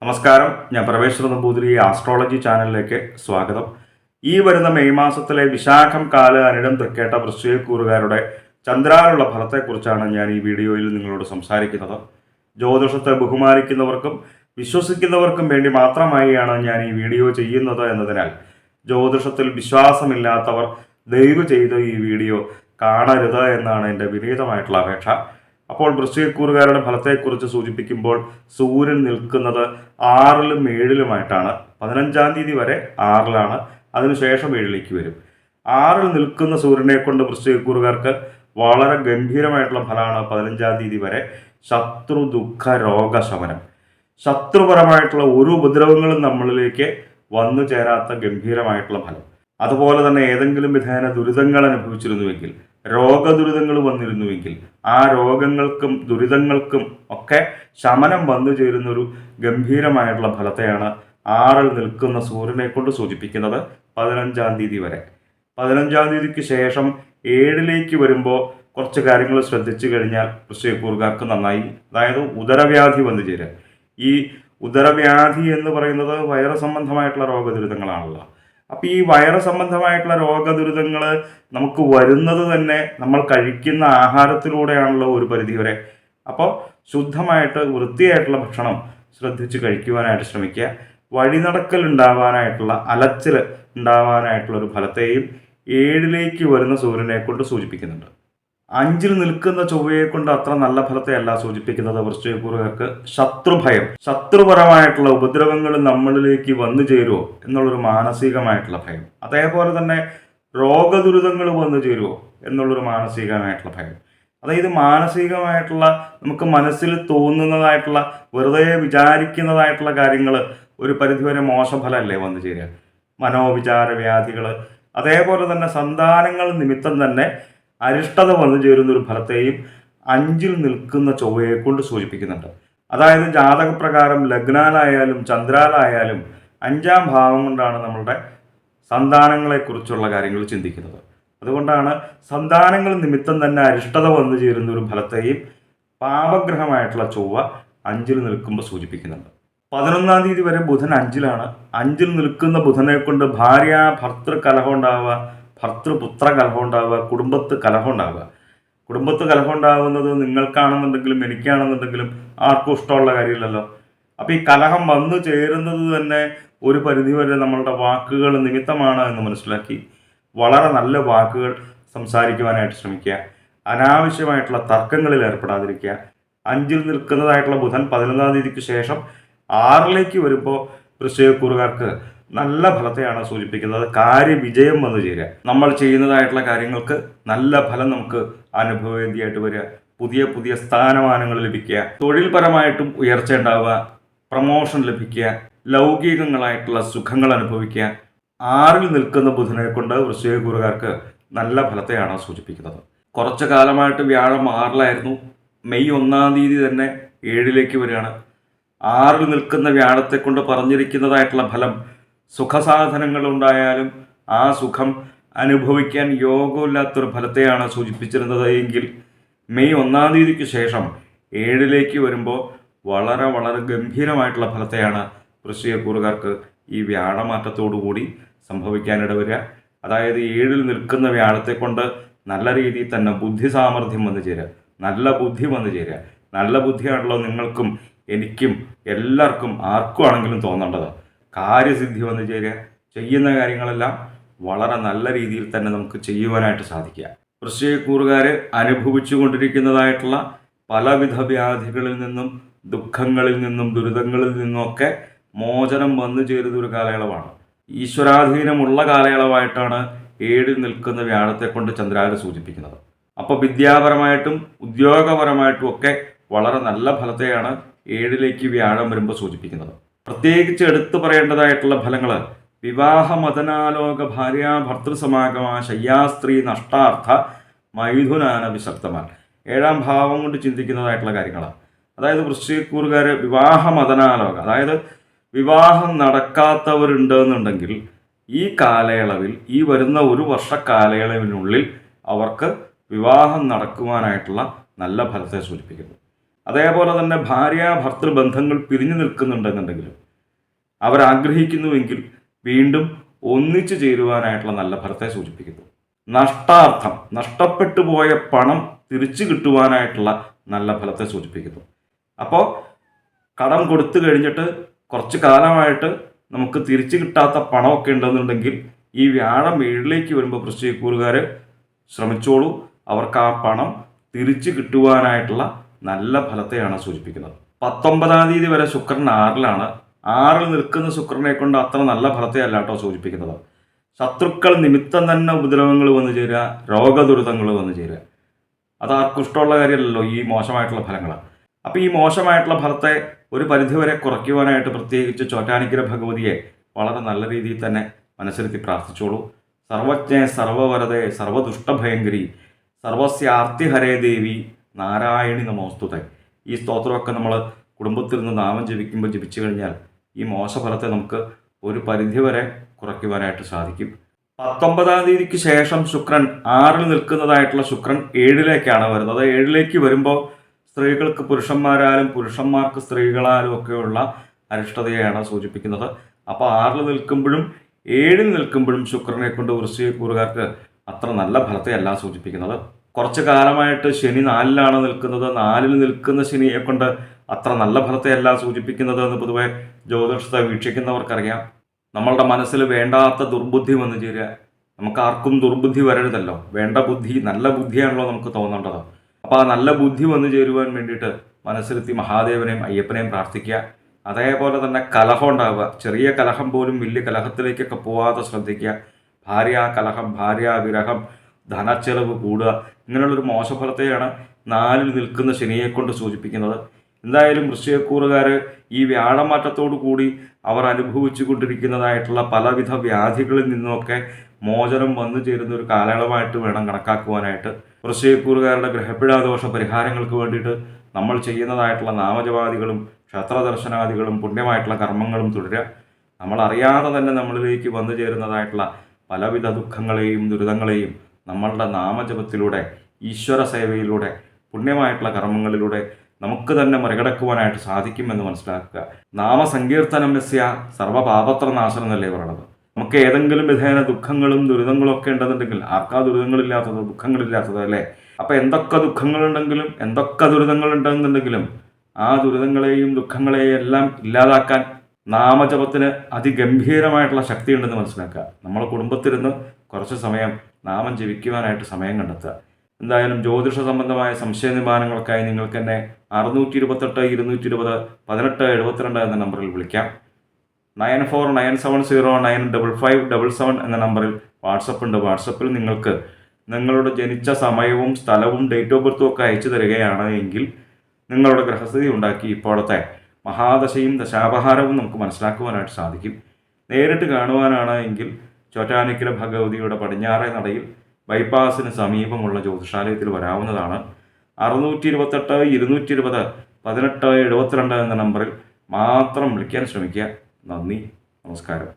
നമസ്കാരം, ഞാൻ പ്രവേശ് നമ്പൂതിരി ആസ്ട്രോളജി ചാനലിലേക്ക് സ്വാഗതം. ഈ വരുന്ന മെയ് മാസത്തിലെ വിശാഖം കാല അനിടം തൃക്കേട്ട വൃശ്ചികക്കൂറുകാരുടെ ചന്ദ്രാലുള്ള ഫലത്തെക്കുറിച്ചാണ് ഞാൻ ഈ വീഡിയോയിൽ നിങ്ങളോട് സംസാരിക്കുന്നത്. ജ്യോതിഷത്തെ ബഹുമാനിക്കുന്നവർക്കും വിശ്വസിക്കുന്നവർക്കും വേണ്ടി മാത്രമായാണ് ഞാൻ ഈ വീഡിയോ ചെയ്യുന്നത് എന്നതിനാൽ ജ്യോതിഷത്തിൽ വിശ്വാസമില്ലാത്തവർ ദയവ് ചെയ്ത് ഈ വീഡിയോ കാണരുത് എന്നാണ് എൻ്റെ വിനീതമായിട്ടുള്ള അപേക്ഷ. അപ്പോൾ വൃശ്ചികക്കൂറുകാരുടെ ഫലത്തെക്കുറിച്ച് സൂചിപ്പിക്കുമ്പോൾ സൂര്യൻ നിൽക്കുന്നത് 6-ലും 7-ലുമായിട്ടാണ്. 15-ാം തീയതി വരെ 6-ലാണ്, അതിനുശേഷം 7-ലേക്ക് വരും. 6-ൽ നിൽക്കുന്ന സൂര്യനെ കൊണ്ട് വൃശ്ചികക്കൂറുകാർക്ക് വളരെ ഗംഭീരമായിട്ടുള്ള ഫലമാണ് 15-ാം തീയതി വരെ. ശത്രു ദുഃഖ രോഗശമനം, ശത്രുപരമായിട്ടുള്ള ഒരു ഉപദ്രവങ്ങളും നമ്മളിലേക്ക് വന്നു ചേരാത്ത ഗംഭീരമായിട്ടുള്ള ഫലം. അതുപോലെ തന്നെ ഏതെങ്കിലും വിധേന ദുരിതങ്ങൾ അനുഭവിച്ചിരുന്നുവെങ്കിൽ, രോഗദുരിതങ്ങൾ വന്നിരുന്നുവെങ്കിൽ ആ രോഗങ്ങൾക്കും ദുരിതങ്ങൾക്കും ഒക്കെ ശമനം വന്നു ചേരുന്നൊരു ഗംഭീരമായിട്ടുള്ള ഫലത്തെയാണ് 6-ൽ നിൽക്കുന്ന സൂര്യനെ കൊണ്ട് സൂചിപ്പിക്കുന്നത് 15-ാം തീയതി വരെ. 15-ാം തീയതിക്ക് ശേഷം 7-ലേക്ക് വരുമ്പോൾ കുറച്ച് കാര്യങ്ങൾ ശ്രദ്ധിച്ചു കഴിഞ്ഞാൽ വൃശ്ചികക്കൂറുകാർക്ക് നന്നായി. അതായത് ഉദരവ്യാധി വന്നു ചേരുക. ഈ ഉദരവ്യാധി എന്ന് പറയുന്നത് വൈറസ് സംബന്ധമായിട്ടുള്ള രോഗദുരിതങ്ങളാണല്ലോ. അപ്പോൾ ഈ വൈറസ് സംബന്ധമായിട്ടുള്ള രോഗദുരിതങ്ങൾ നമുക്ക് വരുന്നത് തന്നെ നമ്മൾ കഴിക്കുന്ന ആഹാരത്തിലൂടെയാണല്ലോ ഒരു പരിധിവരെ. അപ്പോൾ ശുദ്ധമായിട്ട് വൃത്തിയായിട്ടുള്ള ഭക്ഷണം ശ്രദ്ധിച്ച് കഴിക്കുവാനായിട്ട് ശ്രമിക്കുക. വഴിനടക്കൽ ഉണ്ടാവാനായിട്ടുള്ള, അലച്ചിൽ ഉണ്ടാവാനായിട്ടുള്ള ഒരു ഫലത്തെയും 7-ലേക്ക് വരുന്ന സൂര്യനെ കൊണ്ട് സൂചിപ്പിക്കുന്നുണ്ട്. 5-ൽ നിൽക്കുന്ന ചൊവ്വയെ കൊണ്ട് അത്ര നല്ല ഫലത്തെയല്ല സൂചിപ്പിക്കുന്നത്. വൃശ്ചികക്കൂറുകാർക്ക് ശത്രുഭയം, ശത്രുപരമായിട്ടുള്ള ഉപദ്രവങ്ങൾ നമ്മളിലേക്ക് വന്നു ചേരുമോ എന്നുള്ളൊരു മാനസികമായിട്ടുള്ള ഭയം. അതേപോലെ തന്നെ രോഗദുരിതങ്ങൾ വന്നു ചേരുമോ എന്നുള്ളൊരു മാനസികമായിട്ടുള്ള ഭയം. അതായത് മാനസികമായിട്ടുള്ള, നമുക്ക് മനസ്സിൽ തോന്നുന്നതായിട്ടുള്ള, വെറുതെ വിചാരിക്കുന്നതായിട്ടുള്ള കാര്യങ്ങൾ ഒരു പരിധിവരെ മോശഫലമല്ലേ വന്നു ചേരുക. മനോവിചാര വ്യാധികൾ, അതേപോലെ തന്നെ സന്താനങ്ങൾ നിമിത്തം തന്നെ അരിഷ്ടത വന്നു ചേരുന്നൊരു ഫലത്തെയും 5-ൽ നിൽക്കുന്ന ചൊവ്വയെ കൊണ്ട് സൂചിപ്പിക്കുന്നുണ്ട്. അതായത് ജാതകപ്രകാരം ലഗ്നാലായാലും ചന്ദ്രാലായാലും 5-ാം ഭാവം കൊണ്ടാണ് നമ്മളുടെ സന്താനങ്ങളെക്കുറിച്ചുള്ള കാര്യങ്ങൾ ചിന്തിക്കുന്നത്. അതുകൊണ്ടാണ് സന്താനങ്ങൾ നിമിത്തം തന്നെ അരിഷ്ടത വന്നു ചേരുന്നൊരു ഫലത്തെയും പാപഗ്രഹമായിട്ടുള്ള ചൊവ്വ 5-ൽ നിൽക്കുമ്പോൾ സൂചിപ്പിക്കുന്നുണ്ട്. 11-ാം തീയതി വരെ ബുധൻ 5-ലാണ്. 5-ൽ നിൽക്കുന്ന ബുധനെ കൊണ്ട് ഭാര്യ ഭർത്തൃ കലഹം ഉണ്ടാവുക, ഭർത്തൃപുത്ര കലഹം ഉണ്ടാവുക, കുടുംബത്ത് കലഹം ഉണ്ടാവുക. കുടുംബത്ത് കലഹം ഉണ്ടാകുന്നത് നിങ്ങൾക്കാണെന്നുണ്ടെങ്കിലും എനിക്കാണെന്നുണ്ടെങ്കിലും ആർക്കും ഇഷ്ടമുള്ള കാര്യമില്ലല്ലോ. അപ്പോൾ ഈ കലഹം വന്നു ചേരുന്നത് തന്നെ ഒരു പരിധിവരെ നമ്മളുടെ വാക്കുകൾ നിമിത്തമാണ് എന്ന് മനസ്സിലാക്കി വളരെ നല്ല വാക്കുകൾ സംസാരിക്കുവാനായിട്ട് ശ്രമിക്കുക. അനാവശ്യമായിട്ടുള്ള തർക്കങ്ങളിൽ ഏർപ്പെടാതിരിക്കുക. 5-ൽ നിൽക്കുന്നതായിട്ടുള്ള ബുധൻ 11-ാം തീയതിക്ക് ശേഷം 6-ലേക്ക് വരുമ്പോൾ വൃശ്ചികക്കൂറുകാർക്ക് നല്ല ഫലത്തെയാണ് സൂചിപ്പിക്കുന്നത്. കാര്യവിജയം വന്നു ചേരുക, നമ്മൾ ചെയ്യുന്നതായിട്ടുള്ള കാര്യങ്ങൾക്ക് നല്ല ഫലം നമുക്ക് അനുഭവവേദ്യമായിട്ട് വരിക, പുതിയ പുതിയ സ്ഥാനമാനങ്ങൾ ലഭിക്കുക, തൊഴിൽപരമായിട്ടും ഉയർച്ച ഉണ്ടാവുക, പ്രമോഷൻ ലഭിക്കുക, ലൗകികങ്ങളായിട്ടുള്ള സുഖങ്ങൾ അനുഭവിക്കുക. 6-ൽ നിൽക്കുന്ന ബുധനെ കൊണ്ട് വൃശ്ചികക്കൂറുകാർക്ക് നല്ല ഫലത്തെയാണ് സൂചിപ്പിക്കുന്നത്. കുറച്ചു കാലമായിട്ട് വ്യാഴം 6-ലായിരുന്നു. മെയ് 1-ാം തീയതി തന്നെ 7-ലേക്ക് വരികയാണ്. 6-ൽ നിൽക്കുന്ന വ്യാഴത്തെ കൊണ്ട് പറഞ്ഞിരിക്കുന്നതായിട്ടുള്ള ഫലം, സുഖസാധനങ്ങൾ ഉണ്ടായാലും ആ സുഖം അനുഭവിക്കാൻ യോഗമില്ലാത്തൊരു ഫലത്തെയാണ് സൂചിപ്പിച്ചിരുന്നത് എങ്കിൽ മെയ് 1-ാം തീയതിക്ക് ശേഷം 7-ലേക്ക് വരുമ്പോൾ വളരെ വളരെ ഗംഭീരമായിട്ടുള്ള ഫലത്തെയാണ് വൃശ്ചികക്കൂറുകാർക്ക് ഈ വ്യാഴമാറ്റത്തോടുകൂടി സംഭവിക്കാനിട വരിക. അതായത് 7-ൽ നിൽക്കുന്ന വ്യാഴത്തെ കൊണ്ട് നല്ല രീതിയിൽ തന്നെ ബുദ്ധി സാമർഥ്യം വന്നു ചേരുക, നല്ല ബുദ്ധി വന്നു ചേരുക. നല്ല ബുദ്ധിയാണല്ലോ നിങ്ങൾക്കും എനിക്കും എല്ലാവർക്കും ആർക്കും ആണെങ്കിലും തോന്നേണ്ടത്. കാര്യസിദ്ധി വന്നു ചേരുക, ചെയ്യുന്ന കാര്യങ്ങളെല്ലാം വളരെ നല്ല രീതിയിൽ തന്നെ നമുക്ക് ചെയ്യുവാനായിട്ട് സാധിക്കുക. വൃശ്ചികക്കൂറുകാർ അനുഭവിച്ചു കൊണ്ടിരിക്കുന്നതായിട്ടുള്ള പലവിധ വ്യാധികളിൽ നിന്നും ദുഃഖങ്ങളിൽ നിന്നും ദുരിതങ്ങളിൽ നിന്നുമൊക്കെ മോചനം വന്നു ചേരുന്ന ഒരു കാലയളവാണ്. ഈശ്വരാധീനമുള്ള കാലയളവായിട്ടാണ് 7-ൽ നിൽക്കുന്ന വ്യാഴത്തെ കൊണ്ട് ചന്ദ്രാര് സൂചിപ്പിക്കുന്നത്. അപ്പോൾ വിദ്യാപരമായിട്ടും ഉദ്യോഗപരമായിട്ടും ഒക്കെ വളരെ നല്ല ഫലത്തെയാണ് 7-ലേക്ക് വ്യാഴം വരുമ്പോൾ സൂചിപ്പിക്കുന്നത്. പ്രത്യേകിച്ച് എടുത്തു പറയേണ്ടതായിട്ടുള്ള ഫലങ്ങൾ, വിവാഹമതനാലോക ഭാര്യ ഭർത്തൃസമാഗമ ശയ്യാസ്ത്രീ നഷ്ടാർത്ഥ മൈഥുനാന വിശക്തമാൻ. 7-ാം ഭാവം കൊണ്ട് ചിന്തിക്കുന്നതായിട്ടുള്ള കാര്യങ്ങളാണ്. അതായത് വൃശ്ചികക്കൂറുകാർ വിവാഹമതനാലോക, അതായത് വിവാഹം നടക്കാത്തവരുണ്ടെന്നുണ്ടെങ്കിൽ ഈ കാലയളവിൽ, ഈ വരുന്ന ഒരു വർഷ കാലയളവിനുള്ളിൽ അവർക്ക് വിവാഹം നടക്കുവാനായിട്ടുള്ള നല്ല ഫലത്തെ സൂചിപ്പിക്കുന്നു. അതേപോലെ തന്നെ ഭാര്യ ഭർത്തൃ ബന്ധങ്ങൾ പിരിഞ്ഞു നിൽക്കുന്നുണ്ടെന്നുണ്ടെങ്കിലും അവരാഗ്രഹിക്കുന്നുവെങ്കിൽ വീണ്ടും ഒന്നിച്ചു ചേരുവാനായിട്ടുള്ള നല്ല ഫലത്തെ സൂചിപ്പിക്കുന്നു. നഷ്ടാർത്ഥം, നഷ്ടപ്പെട്ടു പോയ പണം തിരിച്ചു കിട്ടുവാനായിട്ടുള്ള നല്ല ഫലത്തെ സൂചിപ്പിക്കുന്നു. അപ്പോൾ കടം കൊടുത്തു കഴിഞ്ഞിട്ട് കുറച്ച് കാലമായിട്ട് നമുക്ക് തിരിച്ചു കിട്ടാത്ത പണമൊക്കെ ഉണ്ടെന്നുണ്ടെങ്കിൽ ഈ വ്യാഴം 7ലേക്ക് വരുമ്പോൾ വൃശ്ചികക്കൂറുകാർ ശ്രമിച്ചോളൂ. അവർക്ക് ആ പണം തിരിച്ചു കിട്ടുവാനായിട്ടുള്ള നല്ല ഫലത്തെയാണ് സൂചിപ്പിക്കുന്നത്. 19-ാം തീയതി വരെ ശുക്രൻ 6-ലാണ്. 6-ൽ നിൽക്കുന്ന ശുക്രനെ കൊണ്ട് അത്ര നല്ല ഫലത്തെ അല്ല കേട്ടോ സൂചിപ്പിക്കുന്നത്. ശത്രുക്കൾ നിമിത്തം തന്നെ ഉപദ്രവങ്ങൾ വന്നു ചേരുക, രോഗദുരിതങ്ങൾ വന്നു ചേരുക. അതാർക്കും ഇഷ്ടമുള്ള കാര്യമല്ലല്ലോ ഈ മോശമായിട്ടുള്ള ഫലങ്ങൾ. അപ്പോൾ ഈ മോശമായിട്ടുള്ള ഫലത്തെ ഒരു പരിധിവരെ കുറയ്ക്കുവാനായിട്ട് പ്രത്യേകിച്ച് ചോറ്റാനിക്കര ഭഗവതിയെ വളരെ നല്ല രീതിയിൽ തന്നെ മനസ്സിരുത്തി പ്രാർത്ഥിച്ചോളൂ. സർവജ്ഞ സർവവരതേ സർവദുഷ്ടഭയങ്കരി സർവസ്യാർത്തിഹരേ ദേവി നാരായണി നമോസ്തുതേ. ഈ സ്തോത്രമൊക്കെ നമ്മൾ കുടുംബത്തിൽ നിന്ന് നാമം ജപിച്ചു കഴിഞ്ഞാൽ ഈ മോശഫലത്തെ നമുക്ക് ഒരു പരിധിവരെ കുറയ്ക്കുവാനായിട്ട് സാധിക്കും. 19-ാം തീയതിക്ക് ശേഷം ശുക്രൻ 6-ൽ നിൽക്കുന്നതായിട്ടുള്ള ശുക്രൻ 7-ലേക്കാണ് വരുന്നത്. 7-ലേക്ക് വരുമ്പോൾ സ്ത്രീകൾക്ക് പുരുഷന്മാരാലും പുരുഷന്മാർക്ക് സ്ത്രീകളാലും ഒക്കെയുള്ള അരിഷ്ടതയെയാണ് സൂചിപ്പിക്കുന്നത്. അപ്പോൾ 6-ൽ നിൽക്കുമ്പോഴും 7-ൽ നിൽക്കുമ്പോഴും ശുക്രനെ കൊണ്ട് വൃശ്ചികക്കൂറുകാർക്ക് അത്ര നല്ല ഫലത്തെ അല്ല സൂചിപ്പിക്കുന്നത്. കുറച്ച് കാലമായിട്ട് ശനി 4-ലാണ് നിൽക്കുന്നത്. 4-ൽ നിൽക്കുന്ന ശനിയെ കൊണ്ട് അത്ര നല്ല ഫലത്തെ അല്ല സൂചിപ്പിക്കുന്നത് എന്ന് പൊതുവെ ജ്യോതിഷത്തെ വീക്ഷിക്കുന്നവർക്കറിയാം. നമ്മളുടെ മനസ്സിൽ വേണ്ടാത്ത ദുർബുദ്ധി വന്നു ചേരുക. നമുക്ക് ആർക്കും ദുർബുദ്ധി വരരുതല്ലോ. വേണ്ട ബുദ്ധി, നല്ല ബുദ്ധിയാണല്ലോ നമുക്ക് തോന്നേണ്ടത്. അപ്പോൾ ആ നല്ല ബുദ്ധി വന്നു ചേരുവാൻ വേണ്ടിയിട്ട് മനസ്സിലെത്തി മഹാദേവനെയും അയ്യപ്പനെയും പ്രാർത്ഥിക്കുക. അതേപോലെ തന്നെ കലഹം ഉണ്ടാവുക. ചെറിയ കലഹം പോലും വലിയ കലഹത്തിലേക്കൊക്കെ പോവാതെ ശ്രദ്ധിക്കുക. ഭാര്യ കലഹം, ഭാര്യ വിരഹം, ധനച്ചെലവ് കൂടുക, ഇങ്ങനെയുള്ളൊരു മോശഫലത്തെയാണ് 4-ൽ നിൽക്കുന്ന ശനിയെ കൊണ്ട് സൂചിപ്പിക്കുന്നത്. എന്തായാലും വൃശ്ചികക്കൂറുകാർ ഈ വ്യാഴമാറ്റത്തോടു കൂടി അവർ അനുഭവിച്ചു കൊണ്ടിരിക്കുന്നതായിട്ടുള്ള പലവിധ വ്യാധികളിൽ നിന്നുമൊക്കെ മോചനം വന്നു ചേരുന്ന ഒരു കാലയളവായിട്ട് വേണം കണക്കാക്കുവാനായിട്ട്. വൃശ്ചികക്കൂറുകാരുടെ ഗ്രഹപ്പിഴാദോഷ പരിഹാരങ്ങൾക്ക് വേണ്ടിയിട്ട് നമ്മൾ ചെയ്യുന്നതായിട്ടുള്ള നാമജപാദികളും ക്ഷേത്രദർശനാദികളും പുണ്യമായിട്ടുള്ള കർമ്മങ്ങളും തുടരുക. നമ്മളറിയാതെ തന്നെ നമ്മളിലേക്ക് വന്നു ചേരുന്നതായിട്ടുള്ള പലവിധ ദുഃഖങ്ങളെയും ദുരിതങ്ങളെയും നമ്മളുടെ നാമജപത്തിലൂടെ, ഈശ്വര സേവയിലൂടെ, പുണ്യമായിട്ടുള്ള കർമ്മങ്ങളിലൂടെ നമുക്ക് തന്നെ മറികടക്കുവാനായിട്ട് സാധിക്കുമെന്ന് മനസ്സിലാക്കുക. നാമസങ്കീർത്തനം യസ്യ സർവ്വപാപത്രനാശനം എന്നല്ലേ പറയണത്. നമുക്ക് ഏതെങ്കിലും വിധേന ദുഃഖങ്ങളും ദുരിതങ്ങളും ഒക്കെ ഉണ്ടെന്നുണ്ടെങ്കിൽ ആർക്കാ ദുരിതങ്ങളില്ലാത്തത്, ദുഃഖങ്ങളില്ലാത്തത് അല്ലേ? അപ്പം എന്തൊക്കെ ദുഃഖങ്ങളുണ്ടെങ്കിലും എന്തൊക്കെ ദുരിതങ്ങളുണ്ടെന്നുണ്ടെങ്കിലും ആ ദുരിതങ്ങളെയും ദുഃഖങ്ങളെയും എല്ലാം ഇല്ലാതാക്കാൻ നാമജപത്തിന് അതിഗംഭീരമായിട്ടുള്ള ശക്തിയുണ്ടെന്ന് മനസ്സിലാക്കുക. നമ്മളെ കുടുംബത്തിരുന്ന് കുറച്ച് സമയം നാമം ജപിക്കുവാനായിട്ട് സമയം കണ്ടെത്തുക. എന്തായാലും ജ്യോതിഷ സംബന്ധമായ സംശയ നിവാരണങ്ങൾക്കായി നിങ്ങൾക്ക് എന്നെ 628 220 1872 എന്ന നമ്പറിൽ വിളിക്കാം. 9497095577 എന്ന നമ്പറിൽ വാട്സപ്പ് ഉണ്ട്. വാട്സപ്പിൽ നിങ്ങൾക്ക് നിങ്ങളുടെ ജനിച്ച സമയവും സ്ഥലവും ഡേറ്റ് ഓഫ് ബർത്തും ഒക്കെ അയച്ചു തരികയാണ് എങ്കിൽ നിങ്ങളുടെ ഗ്രഹസ്ഥിതി ഉണ്ടാക്കി ഇപ്പോഴത്തെ മഹാദശയും ദശാപഹാരവും നമുക്ക് മനസ്സിലാക്കുവാനായിട്ട് സാധിക്കും. നേരിട്ട് കാണുവാനാണ് എങ്കിൽ ചോറ്റാനിക്കര ഭഗവതിയുടെ പടിഞ്ഞാറേ നടയിൽ ബൈപ്പാസിന് സമീപമുള്ള ജ്യോതിഷാലയത്തിൽ വരാവുന്നതാണ്. 628 220 1872 എന്ന നമ്പറിൽ മാത്രം വിളിക്കാൻ ശ്രമിക്കുക. നന്ദി, നമസ്കാരം.